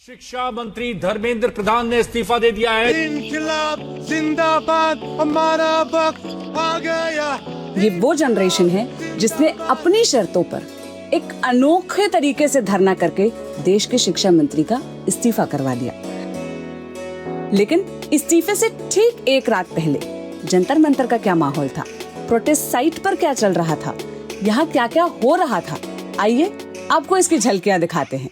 शिक्षा मंत्री धर्मेंद्र प्रधान ने इस्तीफा दे दिया है। इनकलाब जिंदाबाद, हमारा वक्त आ गया। ये वो जनरेशन है जिसने अपनी शर्तों पर एक अनोखे तरीके से धरना करके देश के शिक्षा मंत्री का इस्तीफा करवा दिया। लेकिन इस्तीफे से ठीक एक रात पहले जंतर मंतर का क्या माहौल था, प्रोटेस्ट साइट पर क्या चल रहा था, यहाँ क्या क्या हो रहा था, आइए आपको इसकी झलकियां दिखाते हैं।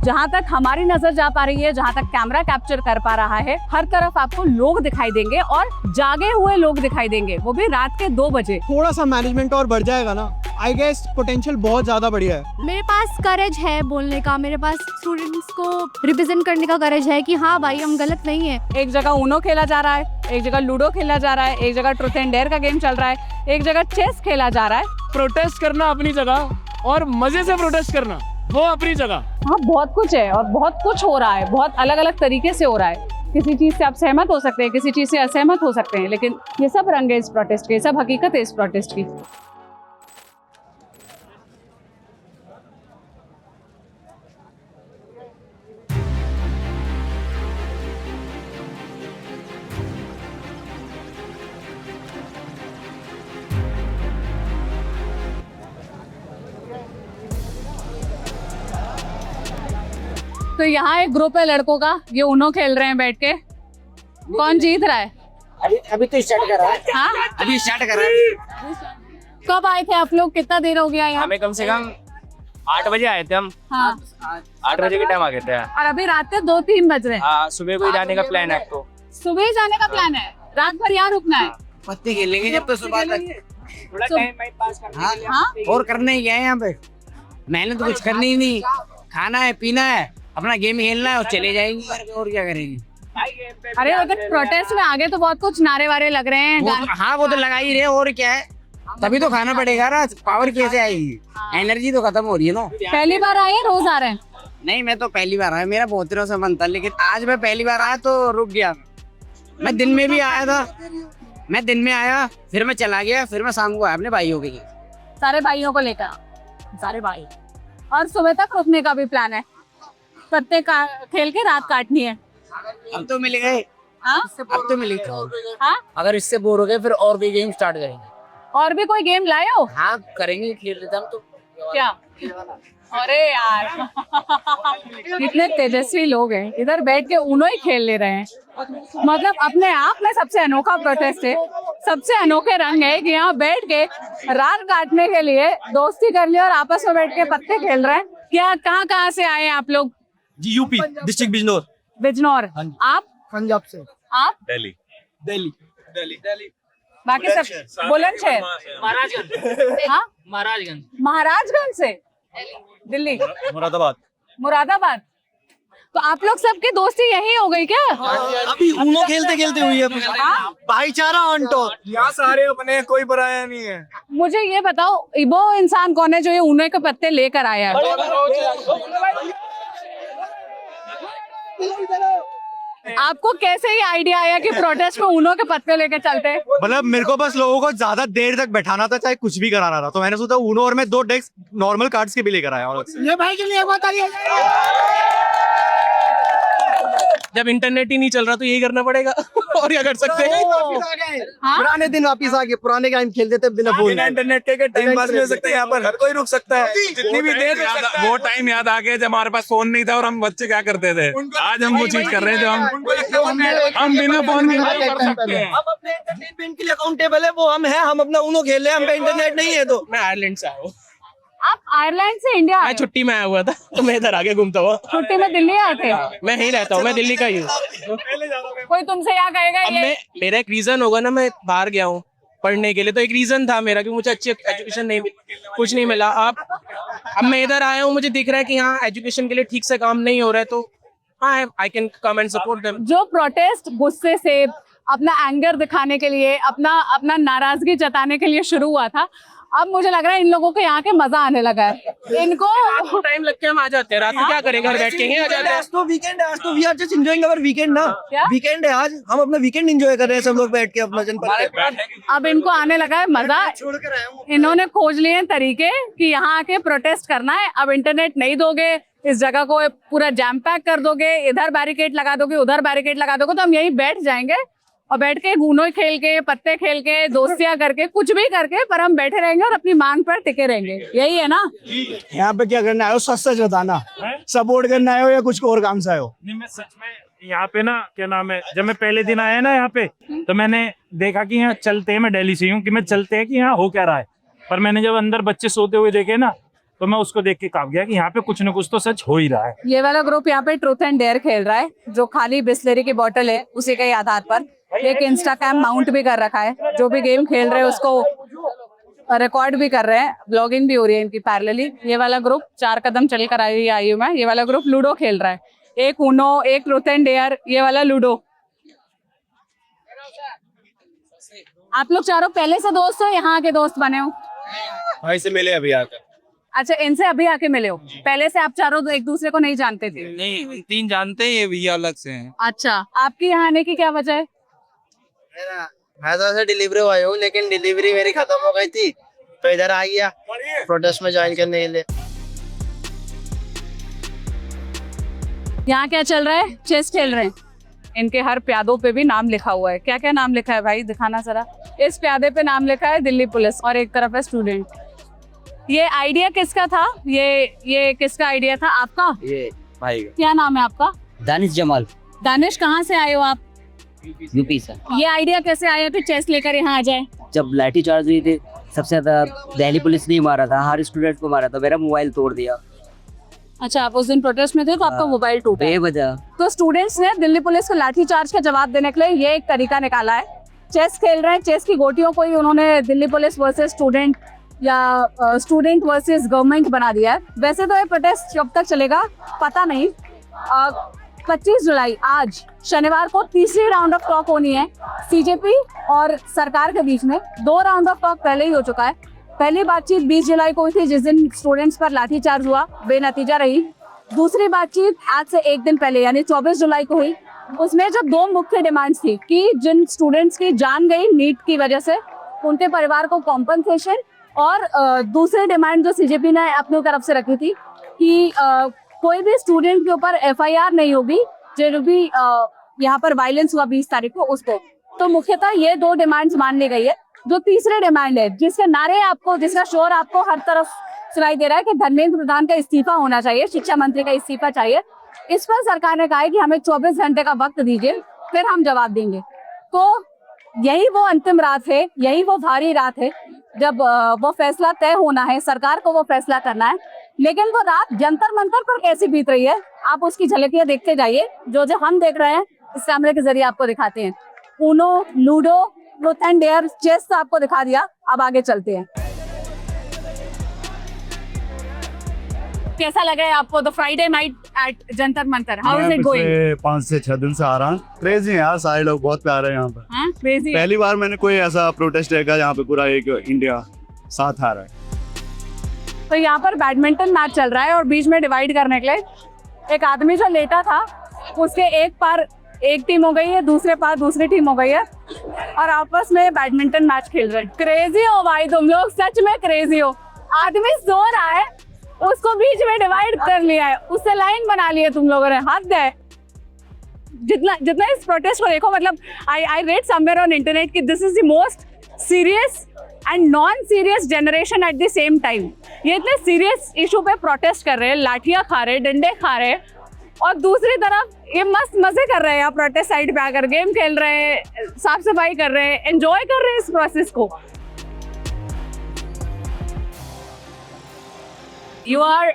जहाँ तक हमारी नजर जा पा रही है, जहाँ तक कैमरा कैप्चर कर पा रहा है, हर तरफ आपको लोग दिखाई देंगे और जागे हुए लोग दिखाई देंगे, वो भी रात के 2 बजे। थोड़ा सा मैनेजमेंट और बढ़ जाएगा ना, आई गेस पोटेंशियल बहुत ज्यादा बढ़िया है। मेरे पास करेज है बोलने का, मेरे पास स्टूडेंट्स को रिप्रेजेंट करने का करेज है कि हाँ भाई हम गलत नहीं है। एक जगह ऊनो खेला जा रहा है, एक जगह लूडो खेला जा रहा है, एक जगह ट्रूथ एंड डेयर का गेम चल रहा है, एक जगह चेस खेला जा रहा है। प्रोटेस्ट करना अपनी जगह और मजे से प्रोटेस्ट करना वो अपनी जगह। हाँ, बहुत कुछ है और बहुत कुछ हो रहा है, बहुत अलग अलग तरीके से हो रहा है। किसी चीज से आप सहमत हो सकते हैं, किसी चीज से असहमत हो सकते हैं, लेकिन ये सब रंग है इस प्रोटेस्ट के, सब हकीकत है इस प्रोटेस्ट की। तो यहाँ एक ग्रुप है लड़कों का, ये उनो खेल रहे हैं बैठ के। कौन जीत रहा है? अभी तो स्टार्ट कर रहा है। हाँ? अभी स्टार्ट कर रहा है। कब आए थे आप लोग, कितना देर हो गया यहाँ? हमें कम से कम 8 बजे आए थे हम। हाँ। 8 बजे के टाइम आ गए थे। और अभी रात के 2-3 बज रहे हैं। हाँ, सुबह को ही जाने का प्लान है आपको। सुबह ही जाने का प्लान है, रात भर यहाँ रुकना है। पत्ते खेलेंगे जब तो सुबह तक। थोड़ा टाइम पास करने के लिए। हाँ, और करने ही गए हैं यहाँ पे। मैंने तो कुछ करनी ही नहीं, खाना है पीना है, अपना गेम खेलना है और चले जाएंगे घर पे, और क्या करेंगे। अरे अगर प्रोटेस्ट में आगे तो बहुत कुछ नारे वारे लग रहे हैं। हाँ वो तो लगा ही रहे, और क्या है, तभी तो खाना पड़ेगा ना। पावर कैसे आएगी, एनर्जी तो खत्म हो रही है ना। पहली बार आए हैं, रोज आ रहे हैं? नहीं, मैं तो पहली बार आया, मेरा बहुत दिनों से मन था, लेकिन आज मैं पहली बार आया तो रुक गया। मैं दिन में भी आया था, मैं दिन में आया, फिर मैं चला गया, फिर मैं शाम को आया अपने भाइयों के। सारे भाइयों को लेकर, सारे भाई। और सुबह तक रुकने का भी प्लान है, पत्ते खेल के रात काटनी है। अब तो मिल गए। हाँ? अब तो मिल गए। हाँ? अगर इससे बोर हो गए फिर और भी गेम स्टार्ट करेंगे। और भी कोई गेम लाए हो? हाँ करेंगे, खेल लेते हम तो। क्या? अरे यार कितने तेजस्वी लोग हैं, इधर बैठ के उनो ही खेल ले रहे हैं। मतलब अपने आप में सबसे अनोखा प्रोटेस्ट है, सबसे अनोखे रंग है कि यहाँ बैठ के रात काटने के लिए दोस्ती कर लिया और आपस में बैठ के पत्ते खेल रहे हैं। क्या कहाँ से आए हैं आप लोग? जी यूपी डिस्ट्रिक्ट बिजनौर। बिजनौर। आप? पंजाब से। आप? दिल्ली। बाकी सब बुलंदशहर, महाराजगंज। हाँ? महाराजगंज से दिल्ली, मुरादाबाद। तो आप लोग सबकी दोस्ती यही हो गई क्या? अभी उनो खेलते खेलते हुई है। भाईचारा ऑन टॉप। यहाँ सारे अपने, कोई पराया नहीं है। मुझे ये बताओ, वो इंसान कौन है जो ये ऊनो के पत्ते लेकर आया है? आपको कैसे ये आइडिया आया कि प्रोटेस्ट में ऊनो के पत्ते लेकर चलते हैं? मतलब मेरे को बस लोगों को ज्यादा देर तक बैठाना था, चाहे कुछ भी कराना था, तो मैंने सोचा ऊनो और मैं 2 डेस्क नॉर्मल कार्ड्स के भी लेकर आया हूँ। ये भाई के लिए बताइए। जब इंटरनेट ही नहीं चल रहा तो यही करना पड़ेगा। और क्या कर सकते हैं। हाँ? पुराने दिन वापिस आ गए, पुराने गेम खेलते थे बिना फोन। बिना इंटरनेट के टाइम पास नहीं हो सकता, यहाँ पर हर कोई रुक सकता है जितनी भी देर। वो टाइम याद आ गया जब हमारे पास फोन नहीं था और हम बच्चे क्या करते थे। आज हम वो चीज कर रहे हैं जो हम बिना फोन के कर सकते हैं। हम अपने एंटरटेनमेंट के लिए अकाउंटेबल है, वो हम हैं। हम अपना उनो खेल रहे हैं, हम पे इंटरनेट नहीं है। तो मैं आयरलैंड से आया हूँ। आप आयरलैंड से इंडिया आए मैं हो? छुट्टी में आया हुआ था तो मैं इधर आके घूमता हुआ। छुट्टी में दिल्ली आए थे? मैं यहीं रहता हूँ, मैं दिल्ली का ही हूँ। कोई तुमसे यहाँ कहेगा अब ये मेरा एक रीजन होगा ना, मैं बाहर गया हूँ पढ़ने के लिए, तो एक रीजन था मेरा कि मुझे अच्छी एजुकेशन नहीं मिली, कुछ नहीं मिला। अब मैं इधर आया हूँ, मुझे दिख रहा है कि यहाँ एजुकेशन के लिए ठीक से काम नहीं हो रहा है, तो हाँ I can come and support them. जो प्रोटेस्ट गुस्से से, अपना एंगर दिखाने के लिए, अपना नाराजगी जताने के लिए शुरू हुआ था, अब मुझे लग रहा है इन लोगों को यहाँ के मजा आने लगा है। इनको टाइम लग के हम आ जाते हैं, रात में क्या करें, घर बैठ के आ जाते हैं। आज तो वीकेंड है, आज तो we are just enjoying our weekend ना। क्या? वीकेंड है आज, हम अपना वीकेंड एंजॉय कर रहे हैं सब लोग बैठ के अपना जनपद पे। अब इनको आने लगा है मजा। छोड़कर आया हूँ। इन्होंने खोज लिए हैं तरीके कि यहाँ आके प्रोटेस्ट करना है। अब इंटरनेट नहीं दोगे, इस जगह को पूरा जैम पैक कर दोगे, इधर बैरिकेड लगा दोगे, उधर बैरिकेड लगा दोगे, तो हम यहीं बैठ जाएंगे और बैठ के गूनो खेल के, पत्ते खेल के, दोस्तियां करके, कुछ भी करके, पर हम बैठे रहेंगे और अपनी मांग पर टिके रहेंगे। यही है ना। यहाँ पे क्या करना है, सच सच बताना, सपोर्ट करना है या कुछ और काम से आए हो? नहीं, मैं सच में यहाँ पे ना, क्या नाम है, जब मैं पहले दिन आया ना यहाँ पे, तो मैंने देखा कि यहाँ चलते हैं, मैं दिल्ली से हूँ, कि मैं चलते हैं कि यहाँ हो क्या रहा है, पर मैंने जब अंदर बच्चे सोते हुए देखे ना, तो मैं उसको देख के कांप गया कि यहाँ पे कुछ न कुछ तो सच हो ही रहा है। ये वाला ग्रुप यहाँ पे ट्रूथ एंड डेयर खेल रहा है, जो खाली बिस्लरी की बोतल है उसी के आधार पर एक इंस्टाग्राम माउंट भी कर रखा है। जो भी गेम खेल रहे हैं उसको रिकॉर्ड भी कर रहे हैं, ब्लॉगिंग भी हो रही है इनकी पैरेलली। ये वाला ग्रुप 4 कदम चल कर आई हूँ मैं। ये वाला ग्रुप लूडो खेल रहा है, एक ऊनो, एक ट्रूथ एंड डेयर, ये वाला लूडो। आप लोग चारों पहले से दोस्त हो, यहाँ आके दोस्त बने हो? भाई से मिले अभी आकर। अच्छा, इनसे अभी आके मिले हो? पहले से आप चारों एक दूसरे को नहीं जानते थे? नहीं, 3 जानते हैं, ये भैया अलग से हैं। अच्छा, आपके यहाँ आने की क्या वजह है? मैं तो ऐसे डिलीवरी आया हूँ, लेकिन डिलीवरी मेरी खत्म हो गई थी तो इधर आ गया प्रोटेस्ट में ज्वाइन करने के लिए। यहाँ क्या चल रहा है? चेस खेल रहे हैं। इनके हर प्यादों पे भी नाम लिखा हुआ है। क्या क्या नाम लिखा है भाई, दिखाना जरा। इस प्यादे पे नाम लिखा है दिल्ली पुलिस और एक तरफ है स्टूडेंट। ये आइडिया किसका था? ये किसका आइडिया था? आपका? ये भाई क्या नाम है आपका? दानिश जमाल, दानिश, कहाँ से आए हो आप? यूपी से। ये आइडिया कैसे आया कि चेस लेकर यहाँ आ जाए? जब लाठी चार्ज हुई थी, सबसे ज्यादा दिल्ली पुलिस ने मारा था, हर स्टूडेंट को मारा था, मेरा मोबाइल तोड़ दिया। अच्छा, आप उस दिन प्रोटेस्ट में थे तो आपका मोबाइल टूटा? बेवजह। तो स्टूडेंट्स ने दिल्ली पुलिस को लाठी चार्ज का जवाब देने के लिए ये एक तरीका निकाला है। चेस खेल रहे हैं, चेस की गोटियों को ही उन्होंने दिल्ली पुलिस वर्सेस स्टूडेंट या स्टूडेंट वर्सेस गवर्नमेंट बना दिया है। वैसे तो ये प्रोटेस्ट कब तक चलेगा पता नहीं। 25 जुलाई आज शनिवार को तीसरी राउंड ऑफ टॉक होनी है सीजेपी और सरकार के बीच में। 2 राउंड ऑफ टॉक पहले ही हो चुका है। पहली बातचीत 20 जुलाई को हुई थी, जिस दिन स्टूडेंट्स पर लाठीचार्ज हुआ, बेनतीजा रही। दूसरी बातचीत आज से एक दिन पहले यानी 24 जुलाई को हुई। उसमें जब 2 मुख्य डिमांड्स थी कि जिन स्टूडेंट्स की जान गई नीट की वजह से, उनके परिवार को कॉम्पनसेशन, और दूसरी डिमांड जो सीजेपी ने अपनी तरफ से रखी थी कि कोई भी स्टूडेंट के ऊपर एफआईआर नहीं होगी जो भी यहाँ पर वायलेंस हुआ 20 तारीख को उसको। तो मुख्यतः ये 2 डिमांड्स मान ली गई है। जो तीसरी डिमांड है, जिसके नारे आपको, जिसका शोर आपको हर तरफ सुनाई दे रहा है कि धर्मेंद्र प्रधान का इस्तीफा होना चाहिए, शिक्षा मंत्री का इस्तीफा चाहिए, इस पर सरकार ने कहा है कि हमें 24 घंटे का वक्त दीजिए, फिर हम जवाब देंगे। तो यही वो अंतिम रात है, यही वो भारी रात है जब वो फैसला तय होना है, सरकार को वो फैसला करना है। लेकिन वो रात जंतर मंतर पर कैसी बीत रही है, आप उसकी झलकियां देखते जाइए। जो हम देख रहे हैं इस कैमरे के जरिए आपको दिखाते हैं। Uno, Ludo, truth and dare, chess तो आपको दिखा दिया, अब आगे चलते हैं। कैसा लगा है आपको the Friday night at Jantar Mantar? How is it going? 5 से 6 दिन से आ रहा हूँ। क्रेजी है यार, सारे लोग बहुत प्यारे हैं यहाँ पर। हाँ, क्रेजी। पहली बार मैंने कोई ऐसा प्रोटेस्ट देखा यहाँ पे पूरा एक इंडिया साथ आ रहा है। तो यहाँ पर बैडमिंटन मैच चल रहा है और बीच में डिवाइड करने के लिए एक आदमी जो लेटा था, उसके एक पार एक टीम हो गई है, दूसरे पार दूसरी टीम हो गई है और आपस में बैडमिंटन मैच खेल रहे हैं। क्रेजी हो भाई तुम लोग, सच में क्रेजी हो। आदमी सो रहा है, उसको बीच में डिवाइड कर लिया है, उससे लाइन बना ली है तुम लोगों ने। हद है। जितना इस प्रोटेस्ट को देखो, मतलब I read somewhere on internet कि this is the most serious and non serious generation at the same time. ये इतने सीरियस इशू पे प्रोटेस्ट कर रहे हैं, लाठियां खा रहे हैं, डंडे खा रहे हैं, और दूसरी तरफ ये मस्त मजे कर रहे हैं। यहाँ प्रोटेस्ट साइड पे आकर गेम खेल रहे हैं, साफ सफाई कर रहे हैं, एंजॉय कर रहे हैं इस प्रोसेस को। You are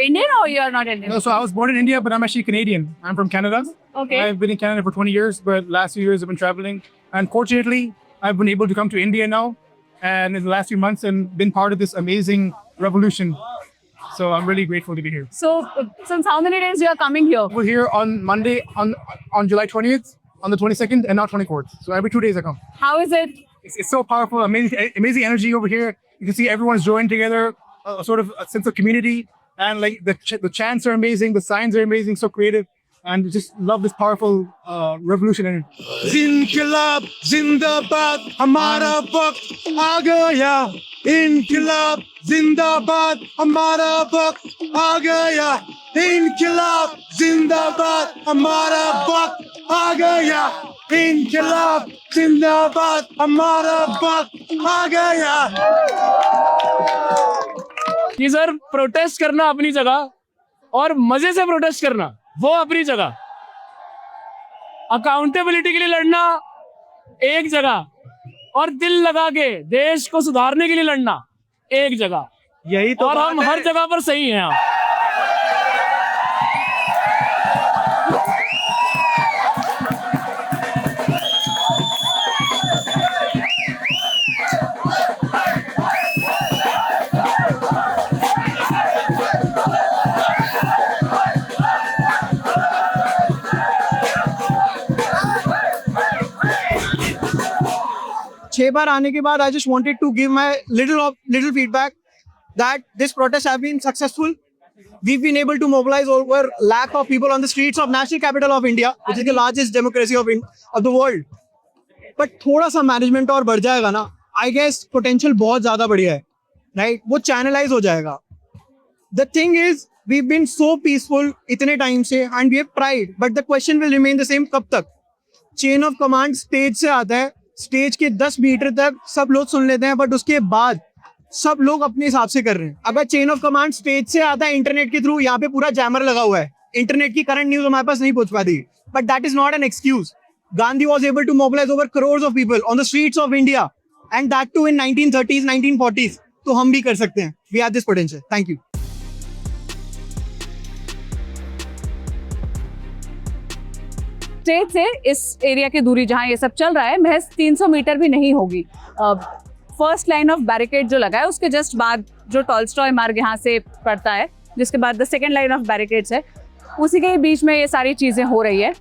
Indian or you are not Indian? No, so I was born in India, but I'm actually Canadian. I'm from Canada. Okay. I've been in Canada for 20 years, but last few years I've been traveling. And fortunately, I've been able to come to India now, and in the last few months, and been part of this amazing revolution. So I'm really grateful to be here. So, since how many days you are coming here? We're here on Monday, on July 20th, on the 22nd, and now 24th. So every 2 days I come. How is it? It's so powerful, amazing energy over here. You can see everyone's joined together. sort of a sense of community, and like the chants are amazing, the signs are amazing, so creative, and just love this powerful revolution. इनकलाब जिंदाबाद हमारा वक्त आ गया, इनकलाब जिंदाबाद हमारा वक्त आ गया, इनकलाब जिंदाबाद हमारा वक्त आ गया, इनकलाब जिंदाबाद हमारा वक्त आ गया। कि सर प्रोटेस्ट करना अपनी जगह और मजे से प्रोटेस्ट करना वो अपनी जगह, अकाउंटेबिलिटी के लिए लड़ना एक जगह और दिल लगा के देश को सुधारने के लिए लड़ना एक जगह, यही तो और हम हर जगह पर सही हैं। छह बार आने के बाद I just wanted to give my little feedback that this protest have been successful. We've been able to mobilize over lakh of people on the streets of national capital of India, which is the largest democracy of the world. But थोड़ा सा management और बढ़ जाएगा ना, I guess potential बहुत ज़्यादा बढ़िया है, right? वो channelize हो जाएगा. The thing is, we've been so peaceful इतने टाइम से and we have tried, but the question will remain the same. कब तक? Chain of command stage से आता है, स्टेज के 10 मीटर तक सब लोग सुन लेते हैं, बट उसके बाद सब लोग अपने हिसाब से कर रहे हैं। अगर चेन ऑफ कमांड स्टेज से आता है इंटरनेट के थ्रू, यहाँ पे पूरा जैमर लगा हुआ है, इंटरनेट की करंट न्यूज हमारे पास नहीं पहुंच पाती, but that is not an excuse. Gandhi was able to mobilise over crore of people on the streets of India, and that too in 1930s 1940s। तो हम भी कर सकते हैं, we have this potential. Thank you. Stage से इस area की दूरी जहाँ ये सब चल रहा है महज 300 मीटर भी नहीं होगी। फर्स्ट लाइन ऑफ बैरिकेड जो लगा है उसके जस्ट बाद जो टॉलस्टॉय मार्ग यहाँ से पड़ता है, जिसके बाद the second line of barricades है, उसी के बीच में ये सारी चीज़ें हो रही है।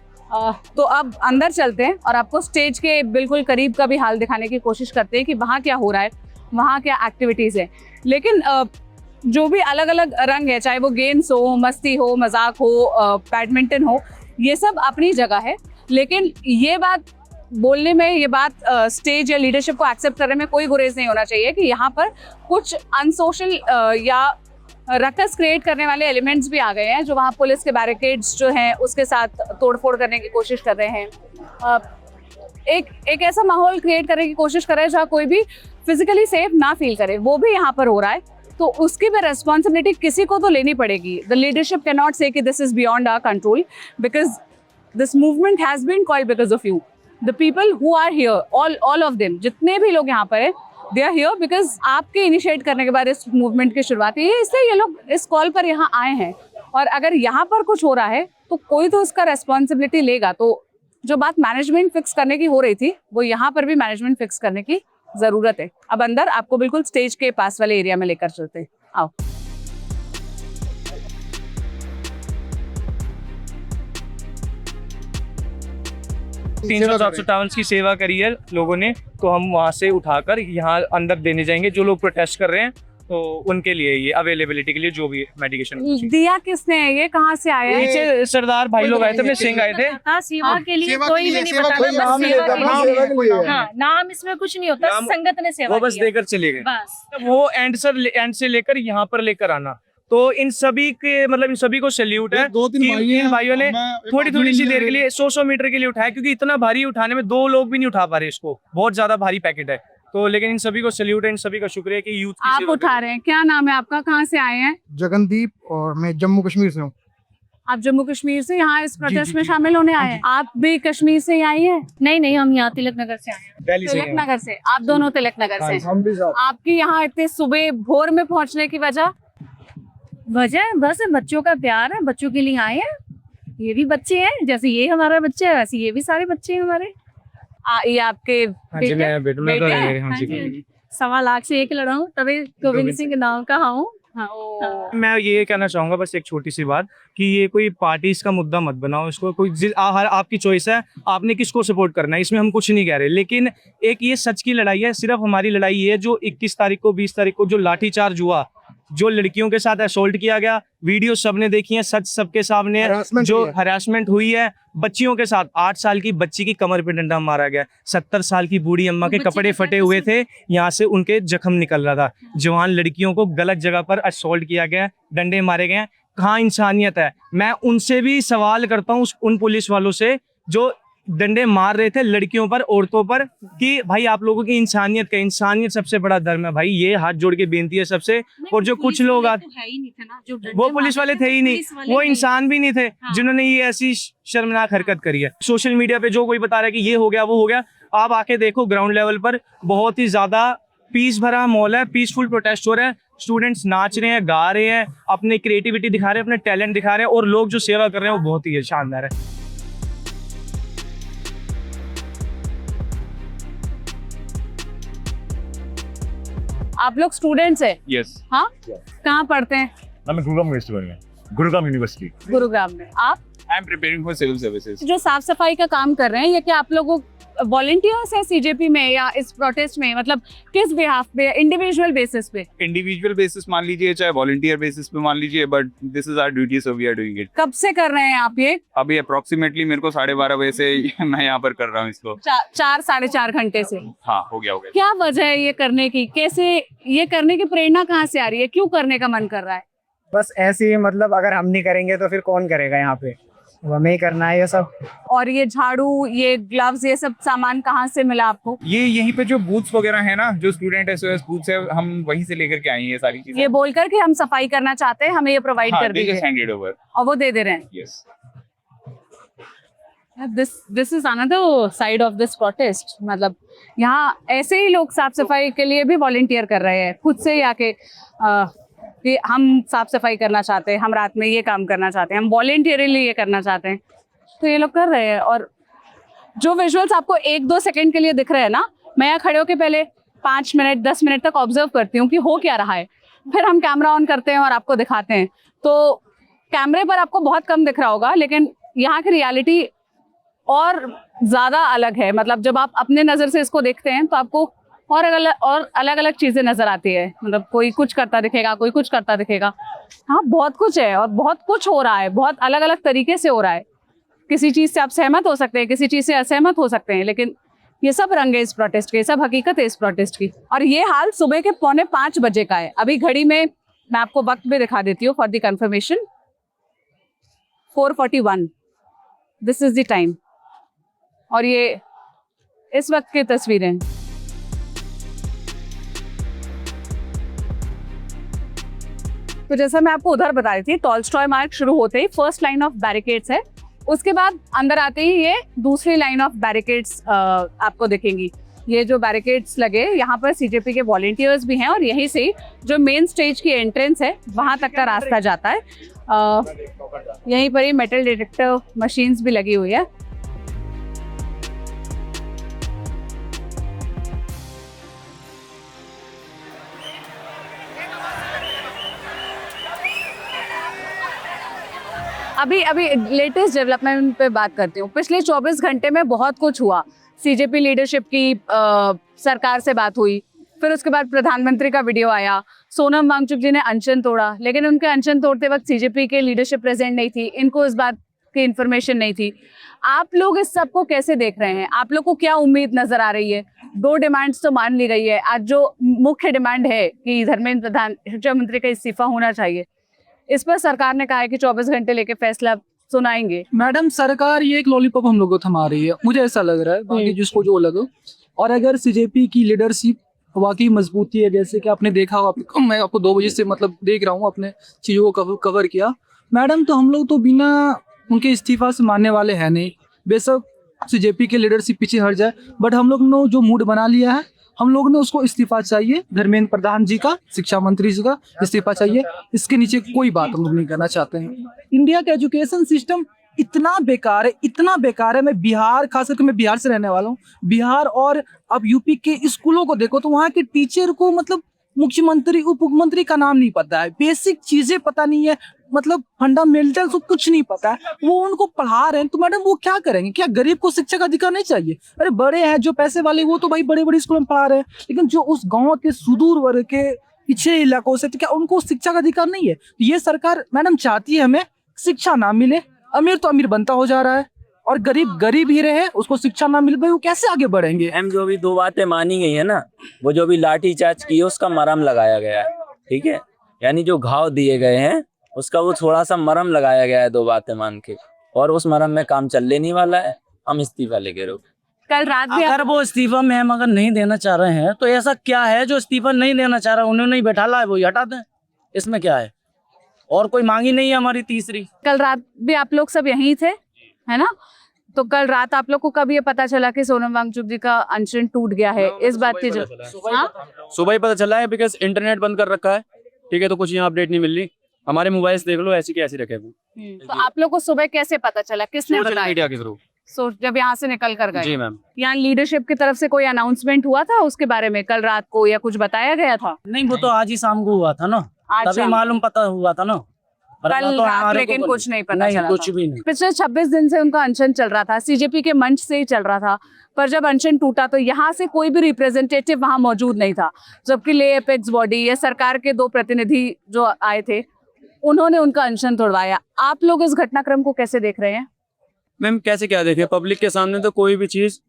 तो अब अंदर चलते हैं और आपको स्टेज के बिल्कुल करीब का भी हाल दिखाने की कोशिश करते हैं कि वहाँ क्या हो रहा है, वहाँ क्या एक्टिविटीज़ है। लेकिन जो भी अलग अलग रंग है, चाहे वो गेम्स हो, मस्ती हो, मजाक हो, बैडमिंटन हो, ये सब अपनी जगह है। लेकिन ये बात बोलने में, ये बात स्टेज या लीडरशिप को एक्सेप्ट करने में कोई गुरेज नहीं होना चाहिए कि यहाँ पर कुछ अनसोशल या रकस क्रिएट करने वाले एलिमेंट्स भी आ गए हैं, जो वहाँ पुलिस के बैरिकेड्स जो हैं उसके साथ तोड़फोड़ करने की कोशिश कर रहे हैं। एक ऐसा माहौल क्रिएट करने की कोशिश कर रहे हैं जहाँ कोई भी फिजिकली सेफ ना फील करे, वो भी यहाँ पर हो रहा है। तो उसकी भी रेस्पॉन्सिबिलिटी किसी को तो लेनी पड़ेगी। The leadership can not say कि this is beyond our control, because this movement has been called because of you, the people who are here, all of them, जितने भी लोग यहाँ पर है, दे आर हियर बिकॉज आपके initiate करने के बाद इस मूवमेंट की शुरुआत हुई है, इसलिए ये लोग इस कॉल पर यहाँ आए हैं। और अगर यहाँ पर कुछ हो रहा है तो कोई तो उसका रेस्पॉन्सिबिलिटी लेगा। तो जो बात मैनेजमेंट फिक्स करने की हो रही थी, वो यहाँ पर भी मैनेजमेंट फिक्स करने की जरूरत है। अब अंदर आपको बिल्कुल स्टेज के पास वाले एरिया में लेकर चलते हैं, आओ। टाउन की सेवा करी है लोगों ने, तो हम वहाँ से उठाकर यहाँ अंदर देने जाएंगे। जो लोग प्रोटेस्ट कर रहे हैं तो उनके लिए ये अवेलेबिलिटी के लिए जो भी मेडिकेशन दिया किसने है, ये कहाँ से आया है? नीचे सरदार भाई लोग आए थे, अपने सिंह आए थे। सेवा के लिए कोई भी नहीं बताता, नाम इसमें कुछ नहीं होता, संगत ने सेवा वो बस देकर चले गए। वो एंड से लेकर यहाँ पर लेकर आना, तो इन सभी के मतलब इन सभी को सैल्यूट है। 2-3 भाइयों ने थोड़ी सी देर के लिए 100 मीटर के लिए उठाया, क्योंकि इतना भारी उठाने में 2 लोग भी नहीं उठा पा रहे इसको, बहुत ज्यादा भारी पैकेट है। तो लेकिन इन सभी को सैल्यूट है, इन सभी का शुक्रिया कि यूथ आप उठा रहे हैं। क्या नाम है आपका, कहाँ से आए हैं? जगनदीप, और मैं जम्मू कश्मीर से हूँ। आप जम्मू कश्मीर से यहाँ इस प्रोटेस्ट में शामिल होने आए हैं? आप भी कश्मीर से आई हैं? नहीं, हम यहाँ तिलक नगर से आए हैं। तिलक नगर से? आप दोनों तिलक नगर से? आपकी यहाँ इतने सुबह भोर में पहुँचने की वजह बस बच्चों का प्यार है, बच्चों के लिए आए हैं। ये भी बच्चे हैं, जैसे ये हमारा बच्चा है वैसे ये भी सारे बच्चे हैं हमारे। ये आपके बेटे? 1.25 लाख से एक लड़ा हूँ, तभी गोविंद सिंह के नाम का हूँ। मैं ये कहना चाहूंगा बस एक छोटी सी बात, कि ये कोई पार्टीज का मुद्दा मत बनाओ इसको। कोई आपकी चॉइस है, आपने किसको सपोर्ट करना है, इसमें हम कुछ नहीं कह रहे। लेकिन एक ये सच की लड़ाई है, सिर्फ हमारी लड़ाई ये है, जो 21 तारीख को 20 तारीख को जो लाठीचार्ज हुआ जो लड़कियों के साथ असोल्ट किया गया, वीडियो सबने देखी है, सच सबके सामने है। जो हरासमेंट हुई है बच्चियों के साथ, 8 साल की बच्ची की कमर पे डंडा मारा गया, 70 साल की बूढ़ी अम्मा के कपड़े फटे हुए थे, यहाँ से उनके जख्म निकल रहा था। जवान लड़कियों को गलत जगह पर असोल्ट किया गया, डंडे मारे गए। कहाँ इंसानियत है? मैं उनसे भी सवाल करता हूँ, उन पुलिस वालों से जो डंडे मार रहे थे लड़कियों पर, औरतों पर, कि भाई आप लोगों की इंसानियत का, इंसानियत सबसे बड़ा धर्म है भाई। ये हाथ जोड़ के बेनती है सबसे। और जो कुछ लोग वो पुलिस वाले थे ही नहीं, वो इंसान भी नहीं थे जिन्होंने ये ऐसी शर्मनाक हरकत करी है। सोशल मीडिया पे जो कोई बता रहा है कि ये हो गया वो हो गया, आप आके देखो ग्राउंड लेवल पर बहुत ही ज्यादा पीस भरा माहौल है, पीसफुल प्रोटेस्ट हो रहा है। स्टूडेंट्स नाच रहे हैं, गा रहे हैं, अपनी क्रिएटिविटी दिखा रहे हैं, अपने टैलेंट दिखा रहे हैं, और लोग जो सेवा कर रहे हैं वो बहुत ही शानदार है। आप लोग स्टूडेंट्स है? यस। हाँ, कहाँ पढ़ते हैं? मैं गुरुग्राम यूनिवर्सिटी। गुरुग्राम में। आप? I am preparing for civil services. जो साफ सफाई का काम कर रहे हैं, ये क्या आप लोगों वॉलंटियर्स है सीजेपी में या इस प्रोटेस्ट में? मतलब किस बिहाफ पे, इंडिविजुअल बेसिस पे? इंडिविजुअल बेसिस मान लीजिए, चाहे वॉलंटियर बेसिस पे मान लीजिए, but this is our duty, so we are doing it. कब से कर रहे हैं आप ये? अभी अप्रोक्सीमेटली मेरे को 12:30 बजे से मैं यहाँ पर कर रहा हूँ इसको। 4-4.5 घंटे से? हाँ, हो गया। क्या वजह है ये करने की? कैसे ये करने की प्रेरणा कहाँ से आ रही है? क्यों करने का मन कर रहा है? बस ऐसे ही, मतलब अगर हम नहीं करेंगे तो फिर कौन करेगा यहाँ पे, हमें ही करना है ये सब। और ये झाड़ू, ये ग्लव्स, ये सब सामान कहाँ से मिला आपको? ये यहीं पे जो बूथ्स वगैरह है ना, जो स्टूडेंट एसओएस बूथ्स है, हम वहीं से लेकर के आए हैं ये सारी चीजें। ये बोलकर कि हम सफाई करना चाहते हैं, हमें ये प्रोवाइड कर दीजिए, और वो दे दे रहे हैं। Yes. This is another side of this protest. मतलब यहाँ ऐसे ही लोग साफ सफाई के लिए भी वॉलंटियर कर रहे हैं, खुद से ही आके कि हम साफ सफाई करना चाहते हैं, हम रात में ये काम करना चाहते हैं, हम वॉलंटियरली ये करना चाहते हैं, तो ये लोग कर रहे हैं। और जो विजुअल्स आपको 1-2 सेकंड के लिए दिख रहे हैं ना, मैं यहाँ खड़े होकर पहले 5 मिनट 10 मिनट तक ऑब्जर्व करती हूँ कि हो क्या रहा है, फिर हम कैमरा ऑन करते हैं और आपको दिखाते हैं। तो कैमरे पर आपको बहुत कम दिख रहा होगा, लेकिन यहाँ की रियलिटी और ज़्यादा अलग है। मतलब जब आप अपने नज़र से इसको देखते हैं तो आपको और अलग अलग चीज़ें नज़र आती है। मतलब कोई कुछ करता दिखेगा, कोई कुछ करता दिखेगा। हाँ, बहुत कुछ है और बहुत कुछ हो रहा है, बहुत अलग अलग तरीके से हो रहा है। किसी चीज़ से आप सहमत हो सकते हैं, किसी चीज़ से असहमत हो सकते हैं, लेकिन ये सब रंग है इस प्रोटेस्ट के, ये सब हकीकत है इस प्रोटेस्ट की। और ये हाल सुबह के 4:45 बजे का है। अभी घड़ी में मैं आपको वक्त भी दिखा देती हूँ for the confirmation, 4:41 this is the time. और ये इस वक्त की तस्वीरें। तो जैसा मैं आपको उधर बता रही थी, टॉलस्टॉय मार्ग शुरू होते ही फर्स्ट लाइन ऑफ बैरिकेड्स है, उसके बाद अंदर आते ही ये दूसरी लाइन ऑफ बैरिकेड्स आपको दिखेंगी। ये जो बैरिकेड्स लगे, यहाँ पर सीजेपी के वॉलंटियर्स भी हैं, और यहीं से जो मेन स्टेज की एंट्रेंस है वहाँ तक का रास्ता जाता है। यहीं पर ही मेटल डिटेक्टर मशीन्स भी लगी हुई है। अभी लेटेस्ट डेवलपमेंट पे बात करती हूँ। पिछले 24 घंटे में बहुत कुछ हुआ। सीजेपी लीडरशिप की सरकार से बात हुई, फिर उसके बाद प्रधानमंत्री का वीडियो आया, सोनम वांगचुक जी ने अनशन तोड़ा, लेकिन उनके अनशन तोड़ते वक्त सीजेपी के लीडरशिप प्रेजेंट नहीं थी, इनको इस बात की इन्फॉर्मेशन नहीं थी। आप लोग इस सब को कैसे देख रहे हैं? आप लोग को क्या उम्मीद नजर आ रही है? 2 डिमांड्स तो मान ली गई है। आज जो मुख्य डिमांड है कि धर्मेंद्र प्रधान शिक्षा मंत्री का इस्तीफा होना चाहिए, इस पर सरकार ने कहा है कि 24 घंटे लेके फैसला सुनाएंगे। मैडम, सरकार ये एक लॉलीपॉप हम लोगों को थमा रही है, मुझे ऐसा लग रहा है, बाकी जिसको जो लगे। और अगर सीजेपी की लीडरशिप वाकई मजबूती है, जैसे कि आपने देखा हो, मैं आपको 2 बजे से मतलब देख रहा हूँ, अपने चीज़ों को कवर किया मैडम, तो हम लोग तो बिना उनके इस्तीफा से मानने वाले हैं नहीं। बेशक सीजेपी के लीडरशिप पीछे हट जाए, बट हम लोग ने जो मूड बना लिया है, हम लोग ने उसको इस्तीफा चाहिए। धर्मेंद्र प्रधान जी का, शिक्षा मंत्री जी का इस्तीफा चाहिए। इसके नीचे कोई बात हम लोग नहीं करना चाहते हैं। इंडिया का एजुकेशन सिस्टम इतना बेकार है, इतना बेकार है। मैं बिहार, खास करके मैं बिहार से रहने वाला हूँ, बिहार और अब यूपी के स्कूलों को देखो तो वहाँ के टीचर को मतलब मुख्यमंत्री, उप मुख्यमंत्री का नाम नहीं पता है, बेसिक चीजें पता नहीं है, मतलब फंडामेंटल तो कुछ नहीं पता है। वो उनको पढ़ा रहे हैं तो मैडम वो क्या करेंगे? क्या गरीब को शिक्षा का अधिकार नहीं चाहिए? अरे बड़े हैं जो पैसे वाले, वो तो भाई बड़े बड़े स्कूल में पढ़ा रहे हैं, लेकिन जो उस गांव के सुदूर वर्ग के पिछड़े इलाकों से, तो क्या उनको शिक्षा का अधिकार नहीं है? तो ये सरकार मैडम चाहती है हमें शिक्षा ना मिले, अमीर तो अमीर बनता हो जा रहा है और गरीब गरीब ही रहे, उसको शिक्षा ना मिल पाए, वो कैसे आगे बढ़ेंगे? हम जो भी 2 बातें मानी गई है ना, वो जो भी लाठीचार्ज की है उसका मरहम लगाया गया है, ठीक है, यानी जो घाव दिए गए हैं उसका वो थोड़ा सा मरहम लगाया गया है 2 बातें मान के, और उस मरहम में काम चलने नहीं वाला है। हम इस्तीफा लेके रोक। कल रात भी अगर वो इस्तीफा मैम अगर नहीं देना चाह रहे हैं तो ऐसा क्या है जो इस्तीफा नहीं देना चाह रहा है? उन्होंने ही बैठाला है, वो हटा दें, इसमें क्या है? और कोई मांगी नहीं है हमारी तीसरी। कल रात भी आप लोग सब यहीं थे, है ना? तो कल रात आप लोग को कब ये पता चला कि सोनम वांगचुक जी का अनशन टूट गया है? इस बात की सुबह ही पता चला है, बिकॉज इंटरनेट बंद कर रखा है, ठीक है, तो कुछ यहाँ अपडेट नहीं मिल रही। हमारे मोबाइल देख लो, ऐसी के ऐसी रखे हुए। तो आप लोग को सुबह कैसे पता चला, किसने बताया? मीडिया के थ्रू। जब यहाँ से निकल कर गए? जी मैम। यहाँ लीडरशिप की तरफ से कोई अनाउंसमेंट हुआ था उसके बारे में कल रात को, या कुछ बताया गया था? नहीं, वो तो आज ही शाम को हुआ था ना, तभी मालूम पता हुआ था ना। कल रात लेकिन कुछ नहीं पता चला, कुछ भी नहीं। पिछले 26 दिन से उनका अनशन चल रहा था, सीजेपी के मंच से ही चल रहा था, पर जब अनशन टूटा तो यहाँ से कोई भी रिप्रेजेंटेटिव वहाँ मौजूद नहीं था, जबकि ले एपेक्स बॉडी या सरकार के 2 प्रतिनिधि जो आए थे उन्होंने उनका अनशन तोड़वाया। आप लोग इस घटनाक्रम को कैसे देख रहे हैं? मैम कैसे क्या देखे, पब्लिक के सामने तो कोई भी चीज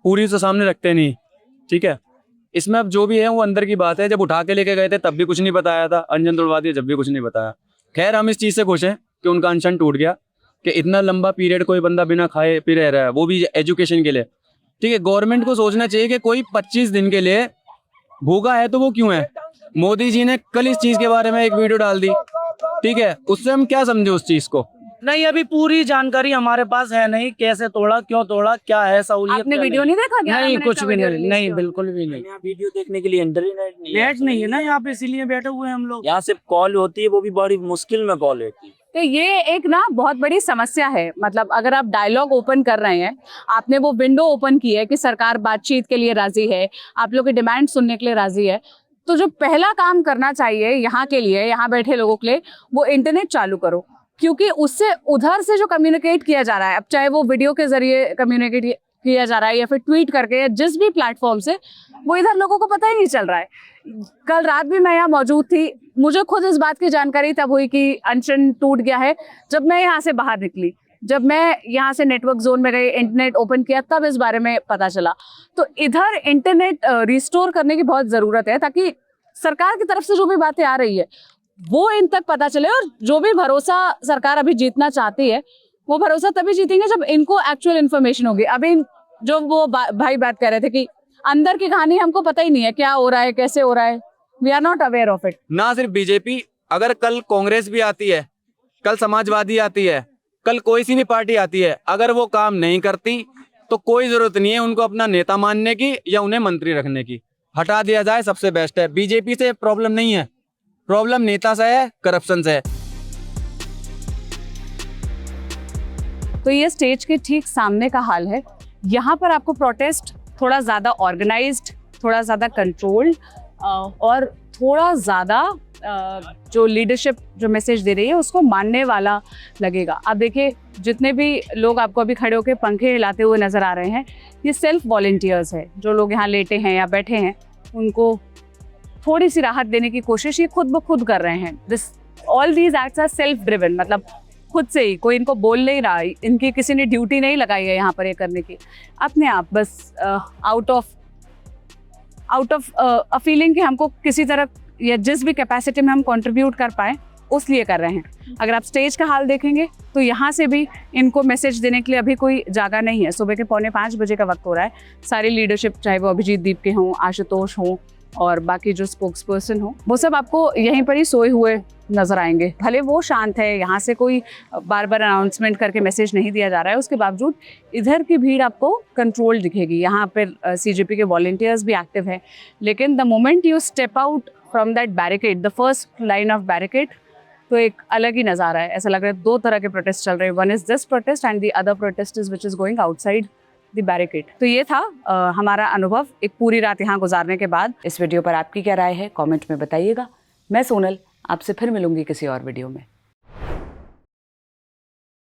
पूरी तो सामने रखते नहीं, ठीक है। इसमें अब जो भी है वो अंदर की बात है। जब उठा के लेके गए थे तब भी कुछ नहीं बताया था, अनशन तोड़वा दिया जब भी कुछ नहीं बताया। खैर हम इस चीज से खुश हैं कि उनका अनशन टूट गया, कि इतना लंबा पीरियड कोई बंदा बिना खाए पी रह रहा है, वो भी एजुकेशन के लिए, ठीक है। गवर्नमेंट को सोचना चाहिए कि कोई 25 दिन के लिए भूखा है तो वो क्यों है। मोदी जी ने कल इस चीज के बारे में एक वीडियो डाल दी, ठीक है, उससे हम क्या समझे उस चीज को? नहीं, अभी पूरी जानकारी हमारे पास है नहीं, कैसे तोड़ा, क्यों तोड़ा, क्या है सहूलियत। आपने वीडियो नहीं देखा क्या? नहीं, कुछ भी नहीं, बिल्कुल भी नहीं। वीडियो देखने के लिए इंटरनेट नेट नहीं है ना यहाँ पे, इसीलिए बैठे हुए हैं हम लोग। यहाँ से कॉल होती है, वो भी बड़ी मुश्किल में कॉल होती है। तो ये एक ना बहुत बड़ी समस्या है। मतलब अगर आप डायलॉग ओपन कर रहे हैं, आपने वो विंडो ओपन की है कि सरकार बातचीत के लिए राजी है, आप लोग की डिमांड सुनने के लिए राजी है, तो जो पहला काम करना चाहिए यहाँ के लिए, यहाँ बैठे लोगों के लिए, वो इंटरनेट चालू करो, क्योंकि उससे उधर से जो कम्युनिकेट किया जा रहा है, अब चाहे वो वीडियो के जरिए कम्युनिकेट किया जा रहा है या फिर ट्वीट करके या जिस भी प्लेटफॉर्म से, वो इधर लोगों को पता ही नहीं चल रहा है। कल रात भी मैं यहाँ मौजूद थी, मुझे खुद इस बात की जानकारी तब हुई कि अनशन टूट गया है जब मैं यहाँ से बाहर निकली। जब मैं यहाँ से नेटवर्क जोन में गई, इंटरनेट ओपन किया, तब इस बारे में पता चला। तो इधर इंटरनेट रिस्टोर करने की बहुत ज़रूरत है, ताकि सरकार की तरफ से जो भी बातें आ रही है वो इन तक पता चले। और जो भी भरोसा सरकार अभी जीतना चाहती है, वो भरोसा तभी जीतेंगे जब इनको एक्चुअल इन्फॉर्मेशन होगी। अभी जो वो भाई बात कर रहे थे कि अंदर की कहानी हमको पता ही नहीं है, क्या हो रहा है, कैसे हो रहा है, we are not aware of it. ना सिर्फ बीजेपी, अगर कल कांग्रेस भी आती है, कल समाजवादी आती है, कल कोई सी भी पार्टी आती है, अगर वो काम नहीं करती तो कोई जरूरत नहीं है उनको अपना नेता मानने की या उन्हें मंत्री रखने की। हटा दिया जाए, सबसे बेस्ट है। बीजेपी से प्रॉब्लम नहीं है, प्रॉब्लम नेता से है, करप्शन से है। तो ये स्टेज के ठीक सामने का हाल है। यहाँ पर आपको प्रोटेस्ट थोड़ा ज़्यादा ऑर्गेनाइज्ड, थोड़ा ज़्यादा कंट्रोल्ड और थोड़ा ज़्यादा जो लीडरशिप जो मैसेज दे रही है उसको मानने वाला लगेगा। आप देखिए, जितने भी लोग आपको अभी खड़े होकर पंखे हिलाते हुए नज़र आ रहे हैं, ये सेल्फ वॉलंटियर्स है। जो लोग यहाँ लेटे हैं या बैठे हैं, उनको थोड़ी सी राहत देने की कोशिश ये खुद ब खुद कर रहे हैं। All these acts are self driven, मतलब खुद से ही, कोई इनको बोल नहीं रहा, इनकी किसी ने ड्यूटी नहीं लगाई है यहाँ पर ये करने की। अपने आप बस आउट ऑफ अ फीलिंग कि हमको किसी तरह या जिस भी कैपेसिटी में हम कंट्रीब्यूट कर पाए, उस लिए कर रहे हैं। अगर आप स्टेज का हाल देखेंगे तो यहाँ से भी इनको मैसेज देने के लिए अभी कोई जागा नहीं है। सुबह के 4:45 बजे का वक्त हो रहा है। सारी लीडरशिप, चाहे वो अभिजीत दीप के हों, आशुतोष हों और बाकी जो स्पोक्स पर्सन हो, वो सब आपको यहीं पर ही सोए हुए नजर आएंगे। भले वो शांत है, यहाँ से कोई बार बार अनाउंसमेंट करके मैसेज नहीं दिया जा रहा है, उसके बावजूद इधर की भीड़ आपको कंट्रोल दिखेगी। यहाँ पर सीजेपी के वॉलंटियर्स भी एक्टिव हैं, लेकिन the moment you step out from that barricade, the first line of barricade, तो एक अलग ही नज़ारा है। ऐसा लग रहा है 2 तरह के प्रोटेस्ट चल रहे हैं। One is this protest and the other protest is which is going outside the barricade. तो ये था हमारा अनुभव एक पूरी रात यहाँ गुजारने के बाद। इस वीडियो पर आपकी क्या राय है, कमेंट में बताइएगा। मैं सोनल आपसे फिर मिलूंगी किसी और वीडियो में।